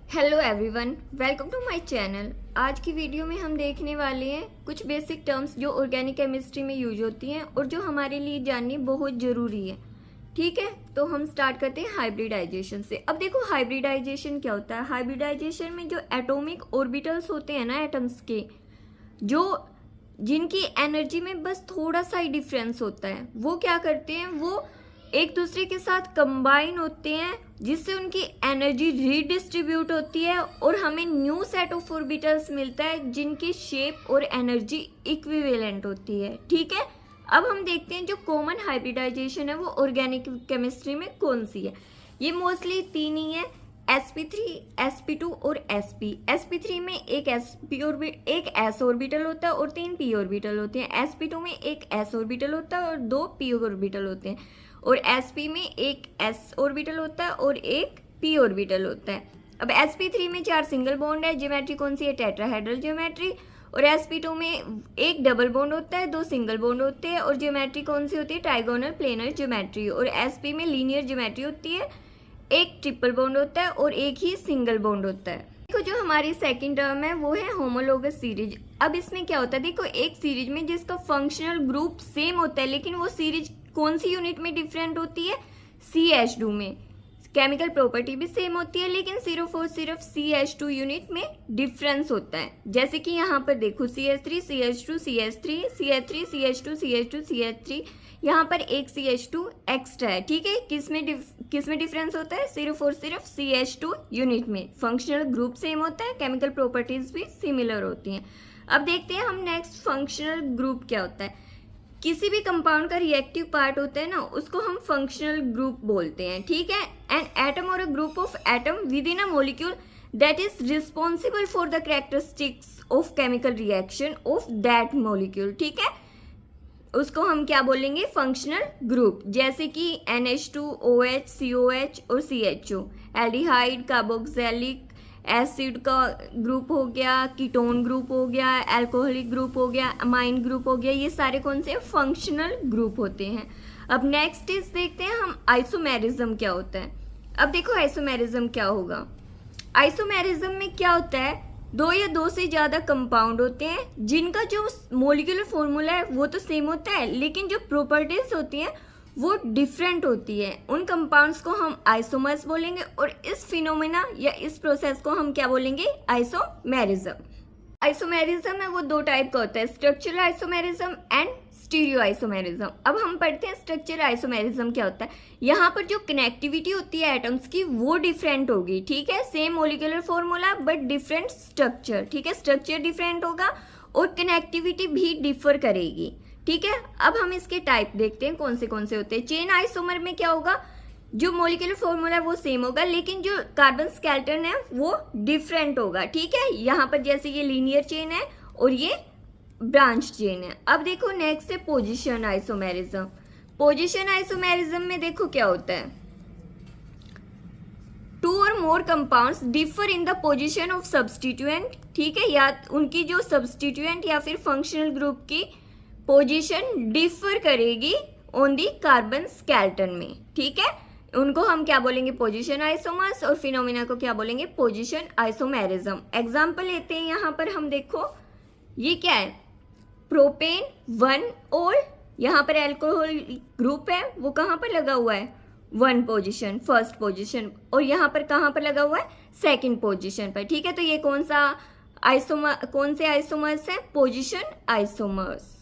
Hello everyone, welcome to my channel. आज की video में हम देखने वाले हैं कुछ बेसिक टर्म्स जो ऑर्गेनिक केमिस्ट्री में यूज होती हैं और जो हमारे लिए जाननी बहुत ज़रूरी है। ठीक है, तो हम स्टार्ट करते हैं हाइब्रिडाइजेशन से। अब देखो हाइब्रिडाइजेशन क्या होता है। हाइब्रिडाइजेशन में जो एटॉमिक ऑर्बिटल्स होते हैं ना एटम्स के, जो जिनकी एनर्जी में बस थोड़ा सा ही डिफरेंस होता है, वो क्या करते हैं, वो एक दूसरे के साथ कंबाइन होते हैं जिससे उनकी एनर्जी रीडिस्ट्रीब्यूट होती है और हमें न्यू सेट ऑफ ऑर्बिटल्स मिलता है जिनकी शेप और एनर्जी इक्विवेलेंट होती है। ठीक है, अब हम देखते हैं जो कॉमन हाइब्रिडाइजेशन है वो ऑर्गेनिक केमिस्ट्री में कौन सी है। ये तीन ही है, sp3, sp2 और sp। sp3 में एक s ऑर्बिटल होता है और 3 p ऑर्बिटल होते हैं। sp2 में एक s ऑर्बिटल होता है और 2 p ऑर्बिटल होते हैं। और sp में एक s ऑर्बिटल होता है और एक p ऑर्बिटल होता है। अब sp3 में 4 सिंगल बॉन्ड है, ज्योमेट्री कौन सी है, टेट्राहेड्रल ज्योमेट्री। और sp2 में एक डबल बॉन्ड होता है, 2 सिंगल बॉन्ड होते हैं और ज्योमेट्री कौन सी होती है, ट्राइगोनल प्लेनर ज्योमेट्री। और sp में लीनियर ज्योमेट्री होती है, एक ट्रिपल बॉन्ड होता है और एक ही सिंगल बॉन्ड होता है। देखो जो हमारी सेकंड टर्म है वो है होमोलोगस सीरीज। अब इसमें क्या होता है, देखो एक सीरीज में जिसका फंक्शनल ग्रुप सेम होता है लेकिन वो सीरीज कौन सी यूनिट में डिफरेंट होती है, CH2 में। केमिकल प्रॉपर्टी भी सेम होती है लेकिन सिर्फ और सिर्फ CH2 यूनिट में डिफरेंस होता है। जैसे कि यहाँ पर देखो CH3 CH2 CH3 CH3 CH2 CH2 CH3, यहाँ पर एक CH2 एक्स्ट्रा है। ठीक है, किसमें डिफरेंस होता है, सिर्फ और सिर्फ CH2 यूनिट में। फंक्शनल ग्रुप सेम होता है, केमिकल प्रॉपर्टीज भी सिमिलर होती हैं। अब देखते हैं हम नेक्स्ट फंक्शनल ग्रुप क्या होता है। किसी भी कंपाउंड का रिएक्टिव पार्ट होता है ना, उसको हम फंक्शनल ग्रुप बोलते हैं। ठीक है, एन एटम और a group of atom with in a molecule that is responsible for the characteristics of chemical reaction of that molecule. ठीक है, उसको हम क्या बोलेंगे, फंक्शनल ग्रुप। जैसे कि NH2OH COH और CHO, एल्डिहाइड, कार्बोक्सिलिक एसिड का ग्रुप हो गया, कीटोन ग्रुप हो गया, अल्कोहलिक ग्रुप हो गया, अमाइन ग्रुप हो गया, ये सारे कौन से फंक्शनल ग्रुप होते हैं। अब नेक्स्ट इज देखते हैं हम आइसोमेरिज्म क्या होता है। अब देखो आइसोमेरिज्म क्या होगा। आइसोमेरिज्म में क्या होता है, 2 या 2 से ज़्यादा कंपाउंड होते हैं जिनका जो मोलिकुलर फॉर्मूला है वो तो सेम होता है लेकिन जो प्रॉपर्टीज होती हैं वो डिफरेंट होती है। उन कंपाउंड्स को हम आइसोमर्स बोलेंगे और इस फिनोमेना या इस प्रोसेस को हम क्या बोलेंगे, आइसोमेरिज्म। आइसोमेरिज्म है वो 2 टाइप का होता है, structural isomerism and stereo isomerism. अब हम पढ़ते हैं स्ट्रक्चरल आइसोमेरिज्म क्या होता है। यहाँ पर जो कनेक्टिविटी होती है एटम्स की वो डिफरेंट होगी। ठीक है, same molecular formula but different structure. ठीक है, स्ट्रक्चर डिफरेंट होगा और कनेक्टिविटी भी डिफर करेगी। ठीक है, अब हम इसके टाइप देखते हैं कौन से होते हैं। चेन आइसोमर में क्या होगा, जो मोलिकुलर फॉर्मूला है वो सेम होगा लेकिन जो कार्बन स्केलेटन है वो डिफरेंट होगा। ठीक है, यहाँ पर जैसे ये लीनियर चेन है और ये ब्रांच चेन है। अब देखो नेक्स्ट है पोजीशन आइसोमेरिज्म। पोजीशन आइसोमेरिज्म में देखो क्या होता है, 2 और more compounds differ in the position of substituent. ठीक है, या उनकी जो सब्स्टिट्यूएंट या फिर फंक्शनल ग्रुप की पोजीशन डिफर करेगी ऑन दी कार्बन स्केलेटन में। ठीक है, उनको हम क्या बोलेंगे, पोजीशन आइसोमर्स, और फिनोमिना को क्या बोलेंगे, पोजीशन आइसोमेरिज्म। एग्जांपल लेते हैं, यहाँ पर हम देखो ये क्या है, प्रोपेन 1 और यहाँ पर अल्कोहल ग्रुप है वो कहाँ पर लगा हुआ है, 1 पोजीशन, फर्स्ट पोजीशन, और यहाँ पर कहाँ पर लगा हुआ है, सेकंड पोजीशन पर। ठीक है, तो ये कौन से आइसोमर्स है, पोजीशन आइसोमर्स।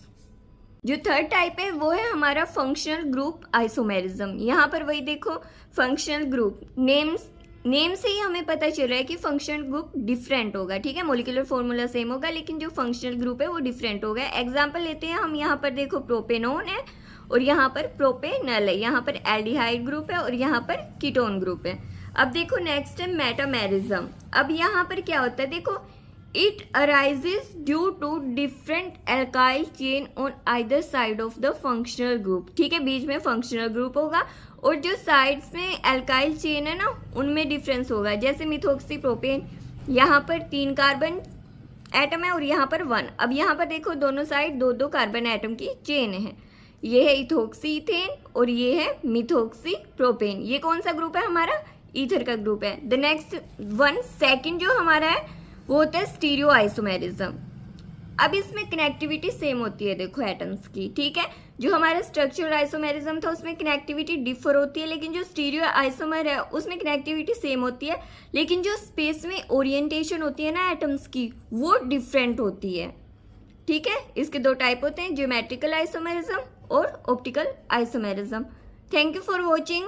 जो थर्ड टाइप है वो है हमारा फंक्शनल ग्रुप आइसोमेरिज्म। यहाँ पर वही देखो फंक्शनल ग्रुप, नेम से ही हमें पता चल रहा है कि फंक्शनल ग्रुप डिफरेंट होगा। ठीक है, मोलिकुलर फॉर्मूला सेम होगा लेकिन जो फंक्शनल ग्रुप है वो डिफरेंट होगा। एग्जांपल लेते हैं हम, यहाँ पर देखो प्रोपेनोन है और यहाँ पर प्रोपेनल है, यहाँ पर एल्डिहाइड ग्रुप है और यहाँ पर कीटोन ग्रुप है। अब देखो नेक्स्ट है मेटामेरिज्म। अब यहाँ पर क्या होता है, देखो it arises due to different alkyl chain on either side of the functional group. ठीक है, बीच में फंक्शनल ग्रुप होगा और जो साइड्स में एल्काइल चेन है ना उनमें डिफरेंस होगा। जैसे मिथोक्सी प्रोपेन, यहाँ पर 3 कार्बन एटम है और यहाँ पर 1। अब यहाँ पर देखो दोनों साइड 2-2 कार्बन एटम की चेन है। ये है इथोक्सी इथेन और ये है मिथोक्सी प्रोपेन। ये कौन सा ग्रुप है हमारा, ईथर का ग्रुप है। द नेक्स्ट वन सेकंड जो हमारा है वो होता है स्टीरियो आइसोमेरिज्म। अब इसमें कनेक्टिविटी सेम होती है देखो एटम्स की, ठीक है। जो हमारा स्ट्रक्चरल आइसोमेरिज्म था उसमें कनेक्टिविटी डिफर होती है, लेकिन जो स्टीरियो आइसोमर है उसमें कनेक्टिविटी सेम होती है, लेकिन जो स्पेस में ओरिएंटेशन होती है ना एटम्स की वो डिफरेंट होती है, ठीक है। इसके दो टाइप होते हैं, ज्योमेट्रिकल आइसोमेरिज्म और optical isomerism. Thank you for watching.